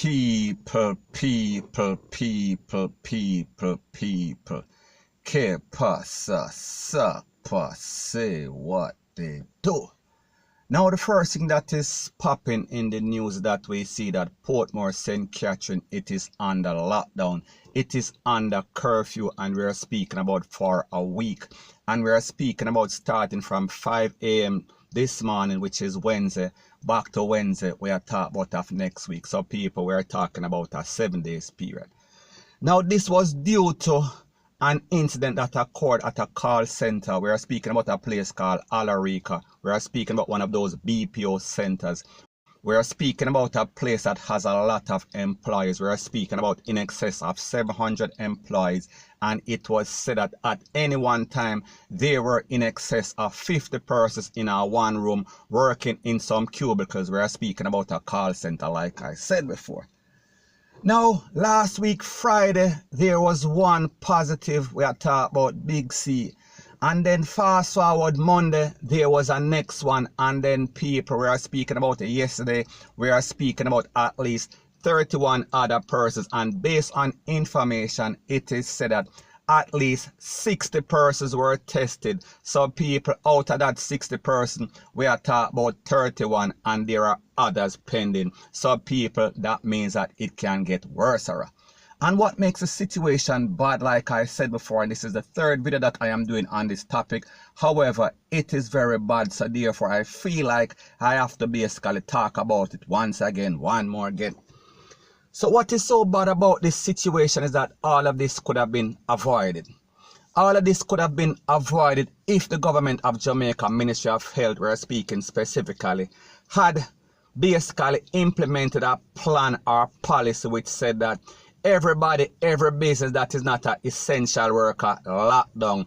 People. Que pasa, sapa, say what they do. Now the first thing that is popping in the news that we see that Portmore, St. Catherine, it is under lockdown. It is under curfew, and we are speaking about for a week. And we are speaking about starting from 5 a.m. this morning, which is Wednesday, back to Wednesday. We are talking about of next week. So people, we are talking about a 7 days period. Now this was due to an incident that occurred at a call center. We are speaking about a place called Alarica. We are speaking about one of those BPO centers. We are speaking about a place that has a lot of employees. We are speaking about in excess of 700 employees. And it was said that at any one time, there were in excess of 50 persons in our one room working in some cubicles. We are speaking about a call center, like I said before. Now, last week, Friday, there was one positive. We are talking about Big C. And then fast forward Monday, there was a next one. And then people, we are speaking about it yesterday. We are speaking about at least 31 other persons. And based on information, it is said that at least 60 persons were tested. So people, out of that 60 person, we are talking about 31, and there are others pending. So people, that means that it can get worse. And what makes the situation bad, like I said before, and this is the third video that I am doing on this topic. However, it is very bad, so therefore I feel like I have to basically talk about it once again, one more again. So what is so bad about this situation is that all of this could have been avoided. All of this could have been avoided if the government of Jamaica, Ministry of Health, we're speaking specifically, had basically implemented a plan or policy which said that everybody, every business that is not an essential worker, lockdown.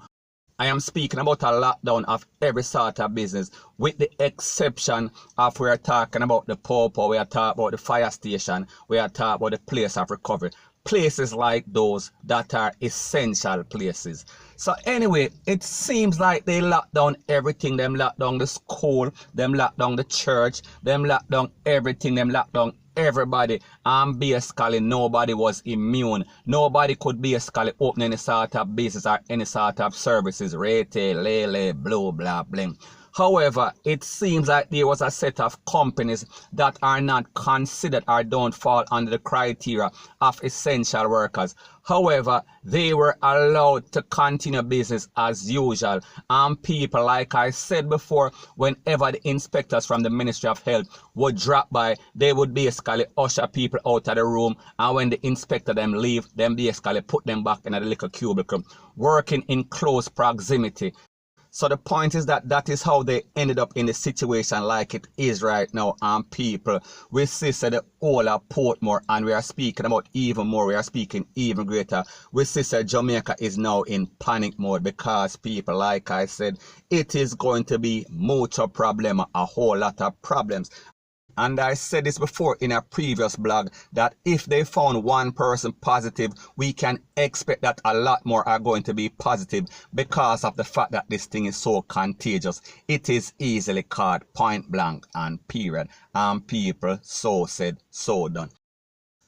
I am speaking about a lockdown of every sort of business, with the exception of we are talking about the popo, we are talking about the fire station, we are talking about the place of recovery. Places like those that are essential places. So anyway, it seems like they locked down everything. Them locked down the school, them locked down the church, them locked down everything, them locked down everybody, and basically nobody was immune. Nobody could basically open any sort of business or any sort of services, retail, lele, blah, blah, blah. However, it seems like there was a set of companies that are not considered or don't fall under the criteria of essential workers. However, they were allowed to continue business as usual. And people, like I said before, whenever the inspectors from the Ministry of Health would drop by, they would basically usher people out of the room. And when the inspector them leave, them basically put them back in a little cubicle, working in close proximity. So the point is that that is how they ended up in the situation like it is right now. And people, we see the whole of Portmore, and we are speaking about even more, we are speaking even greater. We see Jamaica is now in panic mode because people, like I said, it is going to be mucho problem, a whole lot of problems. And I said this before in a previous blog that if they found one person positive, we can expect that a lot more are going to be positive because of the fact that this thing is so contagious. It is easily caught, point blank and period. And people, so said, so done.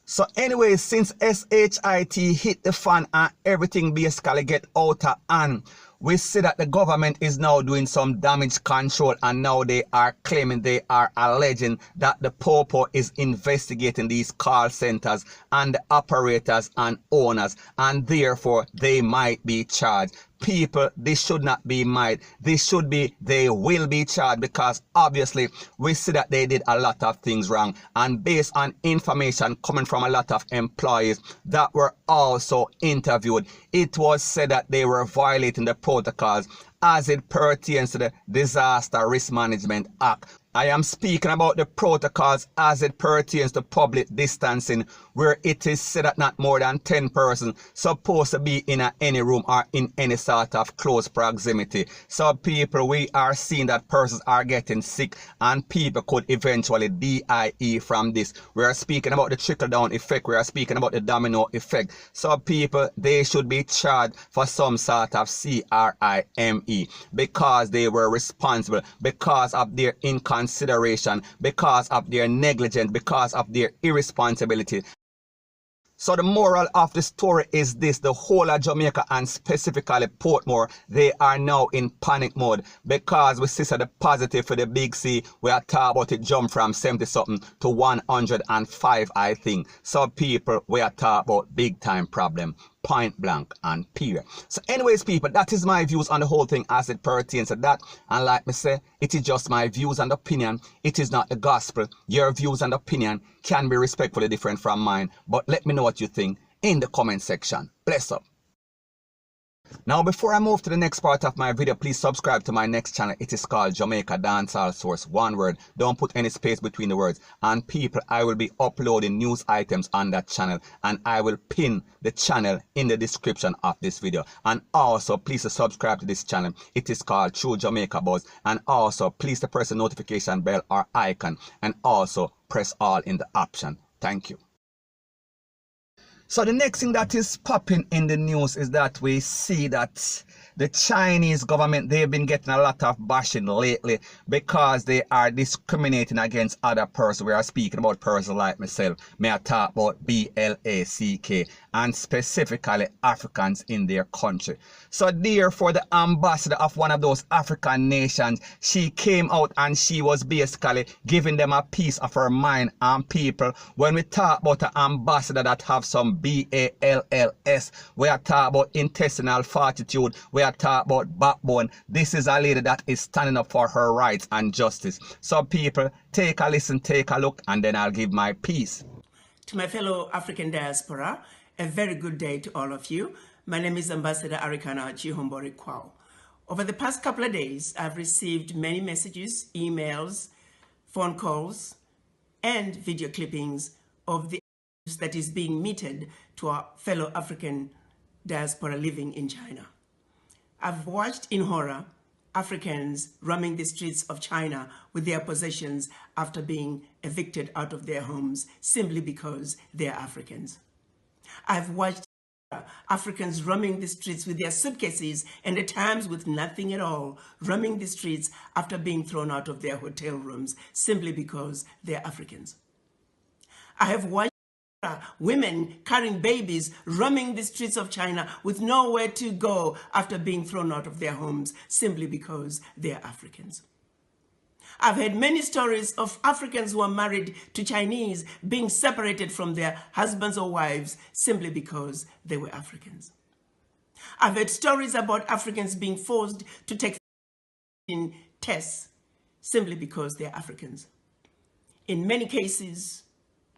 So anyway, since SHIT hit the fan and everything basically get out of hand, we see that the government is now doing some damage control, and now they are claiming, they are alleging that the Popo is investigating these call centers and the operators and owners, and therefore they might be charged. People, this should not be might. This should be they will be charged, because obviously we see that they did a lot of things wrong, and based on information coming from a lot of employees that were also interviewed, it was said that they were violating the protocols as it pertains to the Disaster Risk Management Act. I am speaking about the protocols as it pertains to public distancing, where it is said that not more than 10 persons supposed to be in any room or in any sort of close proximity. So people, we are seeing that persons are getting sick and people could eventually die from this. We are speaking about the trickle-down effect. We are speaking about the domino effect. So people, they should be charged for some sort of CRIME because they were responsible because of their inconsistency consideration because of their negligence, because of their irresponsibility. So the moral of the story is this: the whole of Jamaica and specifically Portmore, they are now in panic mode because we see the positive for the big C. We are talking about it jump from 70 something to 105, I think. So people, we are talking about big time problem, point blank and period. So anyways people, that is my views on the whole thing as it pertains to that. And like me say, it is just my views and opinion. It is not the gospel. Your views and opinion can be respectfully different from mine, but let me know what you think in the comment section. Bless up. Now before I move to the next part of my video, please subscribe to my next channel. It is called Jamaica Dancehall Source, one word. Don't put any space between the words. And people, I will be uploading news items on that channel, and I will pin the channel in the description of this video. And also please subscribe to this channel. It is called True Jamaica Buzz. And also please press the notification bell or icon, and also press all in the option. Thank you. So the next thing that is popping in the news is that we see that the Chinese government, they've been getting a lot of bashing lately because they are discriminating against other persons. We are speaking about persons like myself. May I talk about BLACK and specifically Africans in their country. So therefore the ambassador of one of those African nations, she came out and she was basically giving them a piece of her mind. And people, when we talk about an ambassador that have some BALLS, we are talking about intestinal fortitude, we are talking about backbone. This is a lady that is standing up for her rights and justice. So people, take a listen, take a look, and then I'll give my piece. To my fellow African diaspora, a very good day to all of you. My name is Ambassador Arikana Chihombori Kwao. Over the past couple of days, I've received many messages, emails, phone calls, and video clippings of the abuse that is being meted to our fellow African diaspora living in China. I've watched in horror Africans roaming the streets of China with their possessions after being evicted out of their homes simply because they're Africans. I've watched Africans roaming the streets with their suitcases and at times with nothing at all, roaming the streets after being thrown out of their hotel rooms simply because they're Africans. I have watched women carrying babies roaming the streets of China with nowhere to go after being thrown out of their homes simply because they're Africans. I've heard many stories of Africans who are married to Chinese being separated from their husbands or wives simply because they were Africans. I've heard stories about Africans being forced to take tests simply because they're Africans. In many cases,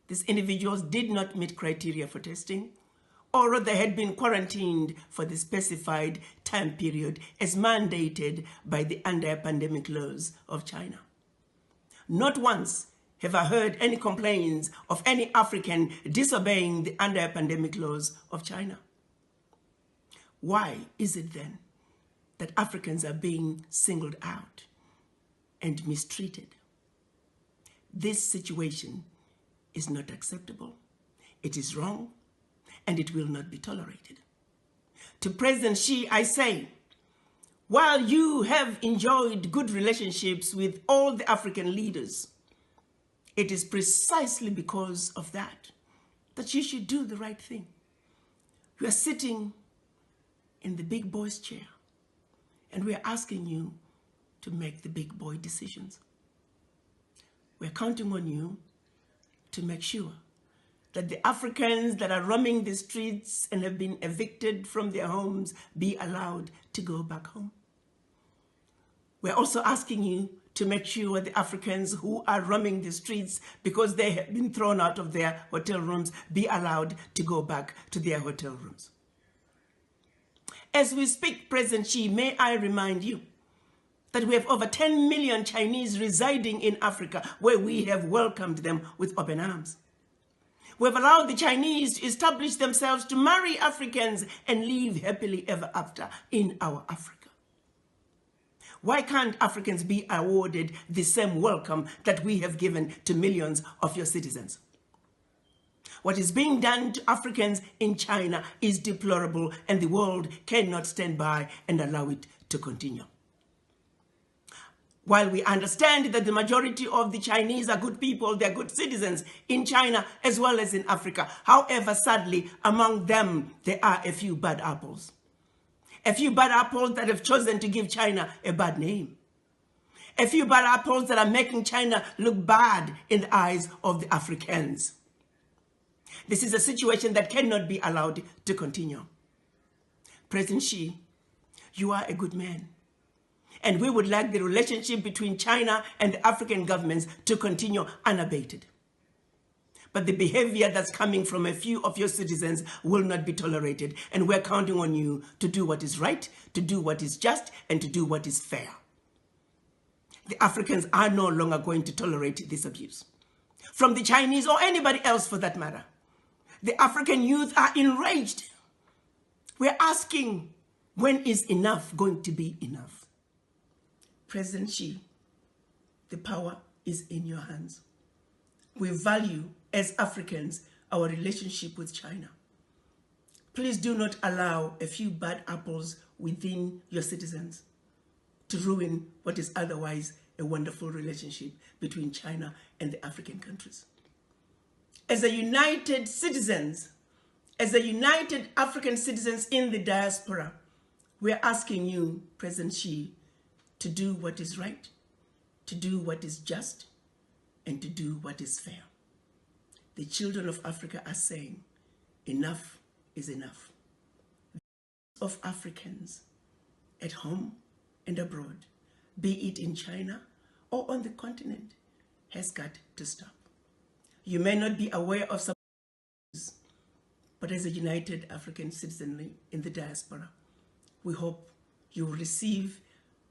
these individuals did not meet criteria for testing, or they had been quarantined for the specified time period as mandated by the anti-pandemic laws of China. Not once have I heard any complaints of any African disobeying the anti-pandemic laws of China. Why is it then that Africans are being singled out and mistreated? This situation is not acceptable. It is wrong, and it will not be tolerated. To President Xi, I say, while you have enjoyed good relationships with all the African leaders, it is precisely because of that that you should do the right thing. You are sitting in the big boy's chair, and we are asking you to make the big boy decisions. We are counting on you to make sure that the Africans that are roaming the streets and have been evicted from their homes be allowed to go back home. We're also asking you to make sure the Africans who are roaming the streets because they have been thrown out of their hotel rooms be allowed to go back to their hotel rooms. As we speak, President Xi, may I remind you that we have over 10 million Chinese residing in Africa, where we have welcomed them with open arms. We have allowed the Chinese to establish themselves to marry Africans and live happily ever after in our Africa. Why can't Africans be awarded the same welcome that we have given to millions of your citizens? What is being done to Africans in China is deplorable, and the world cannot stand by and allow it to continue. While we understand that the majority of the Chinese are good people, they're good citizens in China as well as in Africa. However, sadly, among them, there are a few bad apples. A few bad apples that have chosen to give China a bad name. A few bad apples that are making China look bad in the eyes of the Africans. This is a situation that cannot be allowed to continue. President Xi, you are a good man. And we would like the relationship between China and the African governments to continue unabated. But the behavior that's coming from a few of your citizens will not be tolerated. And we're counting on you to do what is right, to do what is just, and to do what is fair. The Africans are no longer going to tolerate this abuse. From the Chinese or anybody else for that matter. The African youth are enraged. We're asking, when is enough going to be enough? President Xi, the power is in your hands. We value, as Africans, our relationship with China. Please do not allow a few bad apples within your citizens to ruin what is otherwise a wonderful relationship between China and the African countries. As a united citizens, as a united African citizens in the diaspora, we are asking you, President Xi, to do what is right, to do what is just, and to do what is fair. The children of Africa are saying, enough is enough. The of Africans at home and abroad, be it in China or on the continent, has got to stop. You may not be aware of some issues, but as a united African citizenry in the diaspora, we hope you will receive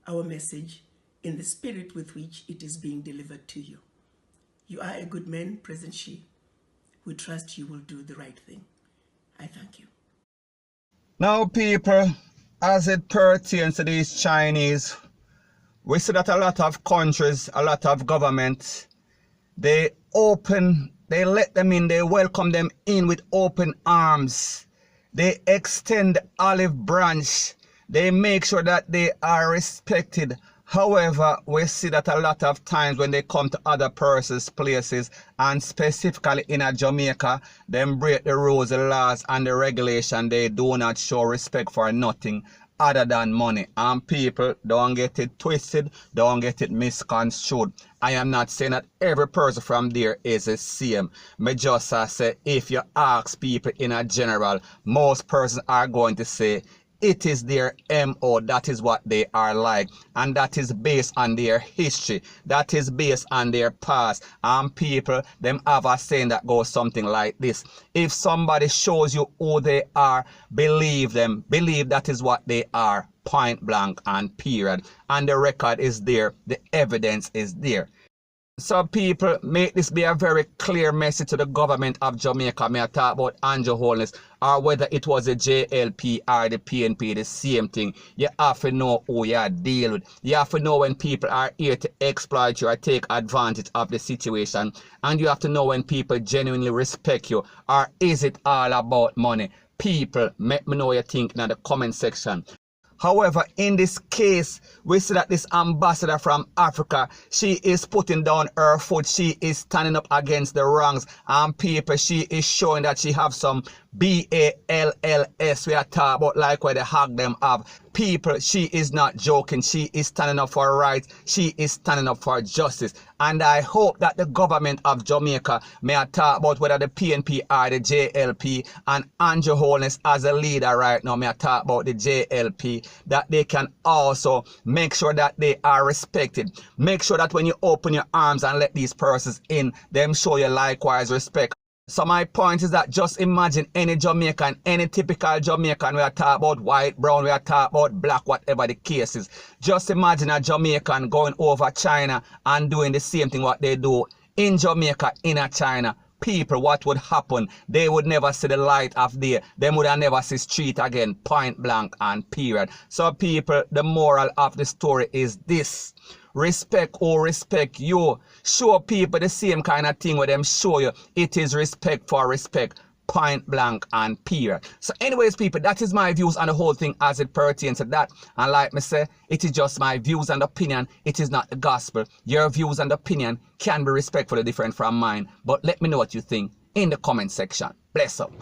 our message in the spirit with which it is being delivered to you. You are a good man, President Xi. We trust you will do the right thing. I thank you. Now, people, as it pertains to these Chinese, we see that a lot of countries, a lot of governments, they let them in, they welcome them in with open arms. They extend the olive branch. They make sure that they are respected. However, we see that a lot of times when they come to other persons' places, and specifically in Jamaica, them break the rules, the laws, and the regulation. They do not show respect for nothing other than money. And people, don't get it twisted, don't get it misconstrued. I am not saying that every person from there is the same. Me just say, if you ask people in a general, most persons are going to say, it is their MO, that is what they are like, and that is based on their history, that is based on their past. And people, them have a saying that goes something like this: if somebody shows you who they are, believe them, believe that is what they are, point blank and period. And the record is there, the evidence is there. So people, make this be a very clear message to the government of Jamaica. May I talk about Andrew Holness, or whether it was the JLP or the PNP, the same thing. You have to know who you are dealing with. You have to know when people are here to exploit you or take advantage of the situation. And you have to know when people genuinely respect you, or is it all about money? People, let me know what you think in the comment section. However, in this case, we see that this ambassador from Africa, she is putting down her foot. She is standing up against the wrongs. And people, she is showing that she have some BALLS. We are talking about like where the hog them have. People, she is not joking. She is standing up for rights. She is standing up for justice. And I hope that the government of Jamaica, may I talk about whether the PNP or the JLP, and Andrew Holness as a leader right now, may I talk about the JLP, that they can also make sure that they are respected. Make sure that when you open your arms and let these persons in, them show you likewise respect. So my point is that just imagine any Jamaican, any typical Jamaican, we are talking about white, brown, we are talking about black, whatever the case is. Just imagine a Jamaican going over China and doing the same thing what they do in Jamaica, in China. People, what would happen? They would never see the light of day. They would have never see street again, point blank and period. So people, the moral of the story is this: respect or respect you. Show people the same kind of thing where them show you. It is respect for respect, point blank and period. So anyways, people, that is my views on the whole thing as it pertains to that. And like me say, it is just my views and opinion. It is not the gospel. Your views and opinion can be respectfully different from mine. But let me know what you think in the comment section. Bless up.